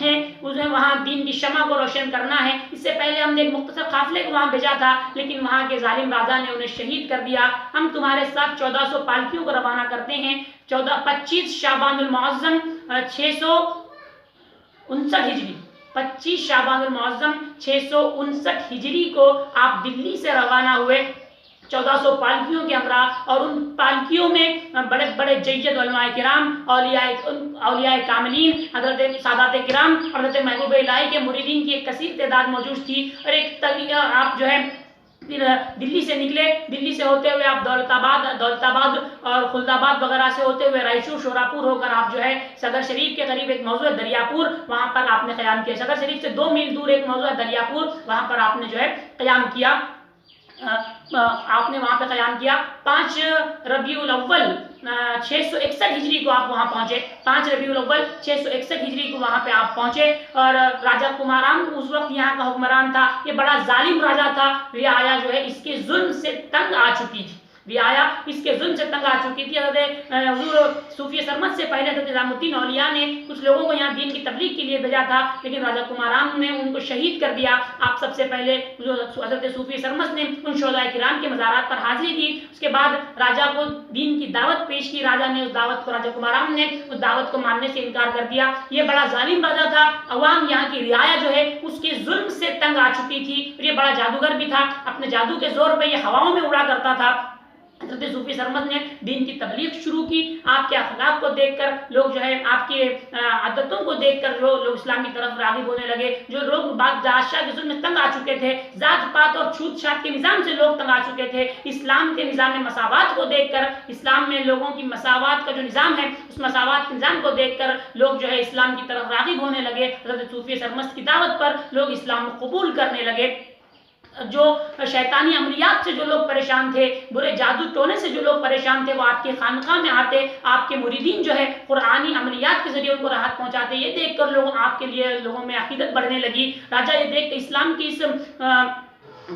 ہیں اسے وہاں دین کی شمع کو روشن کرنا ہے۔ اس سے پہلے ہم نے ایک مختصر قافلے کو وہاں بھیجا تھا، لیکن وہاں کے ظالم راجا نے انہیں شہید کر دیا۔ ہم تمہارے ساتھ 1400 پالکیوں کو روانہ کرتے ہیں۔ 25 شعبان المعظم 659 ہجری 25 شعبان المعظم 659 ہجری کو آپ دلی سے روانہ ہوئے 1400 پالکیوں کے ہمراہ، اور ان پالکیوں میں بڑے بڑے جید علماء کرام، اولیاء کاملین، حضرت سادات کرام، حضرت محبوب الہی کے مریدین کی ایک کثیر تعداد موجود تھی۔ اور ایک آپ جو ہے پھر دلی سے نکلے، دلی سے ہوتے ہوئے آپ دولت آباد اور خلد آباد وغیرہ سے ہوتے ہوئے رائچور شوراپور ہو کر آپ جو ہے صدر شریف کے قریب ایک موضوع ہے دریاپور، وہاں پر آپ نے قیام کیا۔ صدر شریف سے 2 میل دور ایک موضوع ہے دریاپور، وہاں پر آپ نے جو ہے قیام کیا۔ آپ نے وہاں پہ قیام کیا۔ 5 ربیع الاول 661 ہجری کو آپ وہاں پہنچے۔ 5 ربیع الاول 661 ہجری کو وہاں پہ آپ پہنچے، اور راجہ کمارام اس وقت یہاں کا حکمران تھا۔ یہ بڑا ظالم راجہ تھا۔ رعایا جو ہے اس کے ظلم سے تنگ آ چکی تھی، رعایا اس کے ظلم سے تنگ آ چکی تھی۔ حضرت حضور صوفی سرمد سے پہلے حضرت نظام الدین اولیاء نے کچھ لوگوں کو یہاں دین کی تبلیغ کے لیے بھیجا تھا، لیکن راجہ کمارام نے ان کو شہید کر دیا۔ آپ سب سے پہلے حضرت صوفی سرمد نے ان شہداء کرام کے مزارات پر حاضری دی، اس کے بعد راجہ کو دین کی دعوت پیش کی۔ راجہ نے اس دعوت کو، راجہ کمارام نے اس دعوت کو ماننے سے انکار کر دیا۔ یہ بڑا ظالم راجہ تھا، عوام یہاں کی رعایا جو ہے اس کے ظلم سے تنگ آ چکی تھی، اور یہ بڑا جادوگر بھی تھا، اپنے جادو کے زور پہ یہ ہواؤں میں اڑا کرتا تھا۔ حضرت صوفی سرمد نے دین کی تبلیغ شروع کی۔ آپ کے اخلاق کو دیکھ کر لوگ جو ہے، آپ کے عادتوں کو دیکھ کر لوگ اسلام کی طرف راغب ہونے لگے۔ جو لوگ بادشاہ کے ظلم میں تنگ آ چکے تھے، ذات پات اور چھوت چھات کے نظام سے لوگ تنگ آ چکے تھے، اسلام کے نظام میں مساوات کو دیکھ کر، اسلام میں لوگوں کی مساوات کا جو نظام ہے اس مساوات کے نظام کو دیکھ کر لوگ جو ہے اسلام کی طرف راغب ہونے لگے۔ حضرت صوفی سرمد کی دعوت پر لوگ اسلام کو قبول کرنے لگے۔ جو شیطانی عملیات سے جو لوگ پریشان تھے، برے جادو ٹونے سے جو لوگ پریشان تھے، وہ آپ کی خانقاہ میں آتے، آپ کے مریدین جو ہے قرآنی عملیات کے ذریعے ان کو راحت پہنچاتے۔ یہ دیکھ کر آپ کے لیے لوگوں میں عقیدت بڑھنے لگی۔ راجہ یہ دیکھ کر اسلام کی اس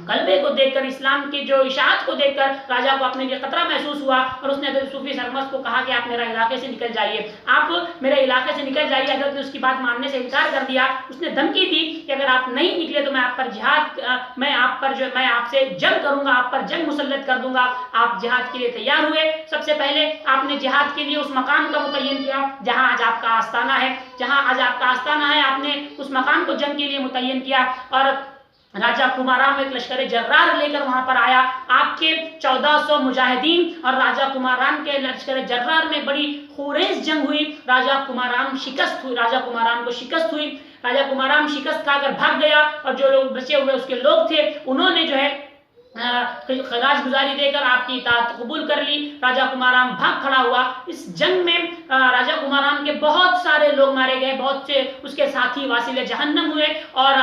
غلبے کو دیکھ کر، اسلام کی جو اشاعت کو دیکھ کر راجہ کو اپنے لیے خطرہ محسوس ہوا، اور اس نے حضرت صوفی سرمد کو کہا کہ آپ میرے علاقے سے نکل جائیے، آپ میرے علاقے سے نکل جائیے۔ حضرت نے اس کی بات ماننے سے انکار کر دیا۔ اس نے دھمکی دی کہ اگر آپ نہیں نکلے تو میں آپ پر جہاد، میں آپ سے جنگ کروں گا، آپ پر جنگ مسلط کر دوں گا۔ آپ جہاد کے لیے تیار ہوئے۔ سب سے پہلے آپ نے جہاد کے لیے اس مقام کا متعین کیا جہاں آج آپ کا آستانہ ہے، آپ نے اس مقام کو جنگ کے لیے متعین کیا، اور راجہ کمارام ایک لشکر جرار لے کر وہاں پر آیا۔ آپ کے 1400 مجاہدین اور راجہ کمارام کے لشکر جرار میں بڑی خوریز جنگ ہوئی۔ راجہ کمارام کو شکست ہوئی۔ راجہ کمارام شکست کھا کر بھاگ گیا، اور جو لوگ بچے ہوئے اس کے لوگ تھے انہوں نے جو ہے خراج گزاری دے کر آپ کی اطاعت قبول کر لی۔ راجہ کمارام بھاگ کھڑا ہوا۔ اس جنگ میں راجہ کمارام کے بہت سارے لوگ مارے گئے، بہت سے اس کے ساتھی واصل جہنم ہوئے، اور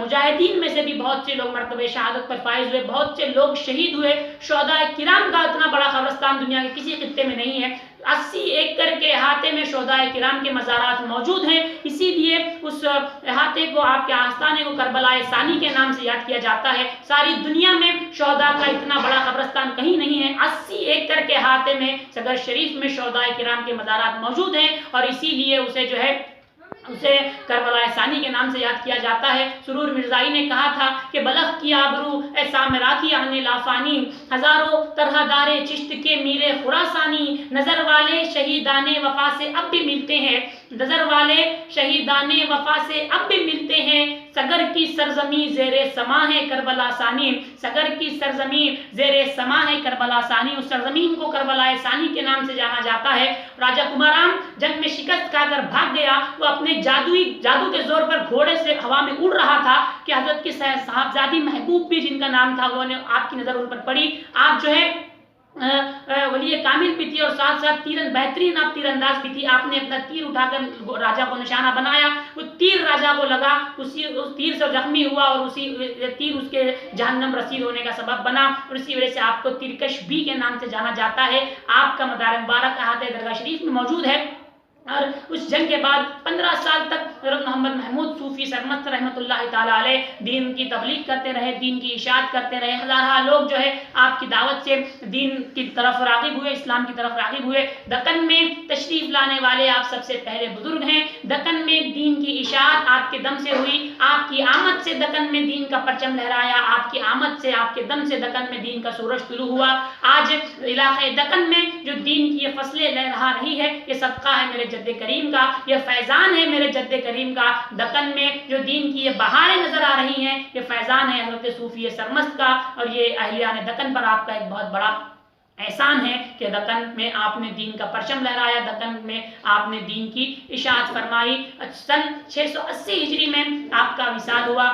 مجاہدین میں سے بھی بہت سے لوگ مرتبہ شہادت پر فائز ہوئے، بہت سے لوگ شہید ہوئے۔ شہداء کرام کا اتنا بڑا قبرستان دنیا کے کسی خطے میں نہیں ہے۔ 80 ایکڑ کے احاطے میں شہداء کرام کے مزارات موجود ہیں، اسی لیے اس احاطے کو، آپ کے آستانے کو کربلا ثانی کے نام سے یاد کیا جاتا ہے۔ ساری دنیا میں شہداء کا اتنا بڑا قبرستان کہیں نہیں ہے۔ 80 ایکڑ کے احاطے میں صدر شریف میں شہداء کرام کے مزارات موجود ہیں، اور اسی لیے اسے کربلا ثانی کے نام سے یاد کیا جاتا ہے۔ سرور مرزائی نے کہا تھا کہ بلغ کی آبرو اے سامراتی عن لافانی، ہزاروں طرح دارے چشت کے میرے خراسانی، نظر والے شہیدان وفا سے اب بھی ملتے ہیں، سگر کی سرزمین زیر سما ہے کربلا ثانی، سگر کی سرزمین زیر سما ہے کربلا ثانی، اس سرزمین کو کربلا ثانی کے نام سے جانا جاتا ہے۔ راجہ کمارام جنگ میں شکست کھا کر بھاگ گیا۔ وہ اپنے جادو کے زور پر گھوڑے سے ہوا میں اڑ رہا تھا کہ حضرت کی صاحبزادی محبوب بھی، جن کا نام تھا، انہوں نے آپ کی نظر ان پر پڑی۔ آپ جو ہے ولی کامل بھی تھی، اور ساتھ ساتھ بہترین آپ تیر انداز بھی تھی۔ آپ نے اپنا تیر اٹھا کر راجہ کو نشانہ بنایا، وہ تیر راجہ کو لگا، اس تیر سے زخمی ہوا، اور اسی تیر اس کے جہنم رسید ہونے کا سبب بنا، اور اسی وجہ سے آپ کو تیرکش بھی کے نام سے جانا جاتا ہے۔ آپ کا مدار مبارک احاطہ درگاہ شریف میں موجود ہے۔ اور اس جنگ کے بعد 15 سال تک حضرت محمد محمود صوفی سرمست رحمۃ اللہ تعالیٰ علیہ دین کی تبلیغ کرتے رہے، دین کی اشاعت کرتے رہے، ہزارہ لوگ جو ہے آپ کی دعوت سے دین کی طرف راغب ہوئے، اسلام کی طرف راغب ہوئے۔ دکن میں تشریف لانے والے آپ سب سے پہلے بزرگ ہیں۔ دکن میں دین کی اشاعت آپ کے دم سے ہوئی، آپ کی آمد سے دکن میں دین کا پرچم لہرایا، آپ کی آمد سے، آپ کے دم سے دکن میں دین کا سورج طلوع ہوا۔ آج علاقے دکن میں جو دین کی یہ فصلیں لہرا رہی ہے، یہ صدقہ ہے میرے جد کریم کا، یہ فیضان ہے میرے جد کریم کا۔ دکن میں جو دین کی یہ بہاریں نظر آ رہی ہیں، یہ فیضان ہے حضرت صوفی سرمست کا، اور یہ اہلیان دکن پر آپ کا ایک بہت بڑا احسان ہے کہ دکن میں آپ نے دین کا پرچم لہرایا، دکن میں آپ نے دین کی اشاعت فرمائی۔ سن 680 ہجری میں آپ کا وصال ہوا،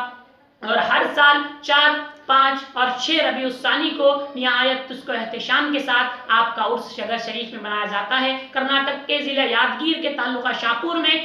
اور ہر سال 4، 5 اور 6 ربیع الثانی کو نہایت تسک و احتشام کے ساتھ آپ کا عرس شگر شریف میں منایا جاتا ہے۔ کرناٹک کے ضلع یادگیر کے تعلقہ شاپور میں،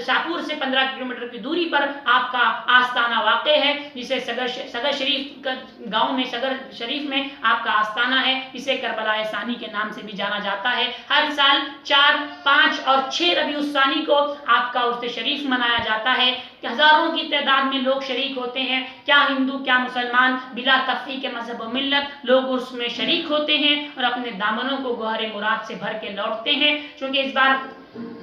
شاپور سے 15 کلومیٹر کی دوری پر آپ کا آستانہ واقع ہے، جسے سگر شریف گاؤں میں، سگر شریف میں آپ کا آستانہ ہے، جسے کربلا ثانی کے نام سے بھی جانا جاتا ہے۔ ہر سال 4، 5 اور 6 ربیع الثانی کو آپ کا عرس شریف منایا جاتا ہے، کہ ہزاروں کی تعداد میں لوگ شریک ہوتے ہیں، کیا ہندو کیا مسلمان، بلا تفریق مذہب و ملت لوگ عرس میں شریک ہوتے ہیں اور اپنے دامنوں کو گوہر مراد سے بھر کے لوٹتے ہیں۔ چونکہ اس بار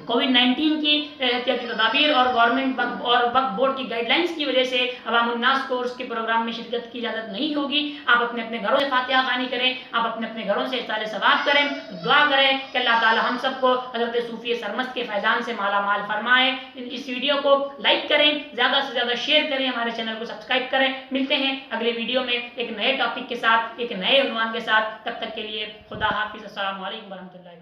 کووڈ-19 کی احتیاطی تدابیر اور گورنمنٹ اور وقف بورڈ کی گائیڈ لائنس کی وجہ سے عوام الناس کو اس کے پروگرام میں شرکت کی اجازت نہیں ہوگی۔ آپ اپنے اپنے گھروں سے فاتحہ خوانی کریں، آپ اپنے اپنے گھروں سے احصال ثواب کریں، دعا کریں کہ اللہ تعالی ہم سب کو حضرت صوفی سرمست کے فیضان سے مالا مال فرمائے۔ اس ویڈیو کو لائک کریں، زیادہ سے زیادہ شیئر کریں، ہمارے چینل کو سبسکرائب کریں۔ ملتے ہیں اگلے ویڈیو میں ایک نئے ٹاپک کے ساتھ، ایک نئے عنوان کے ساتھ۔ تب تک کے لیے خدا حافظ، السلام علیکم ورحمۃ اللہ۔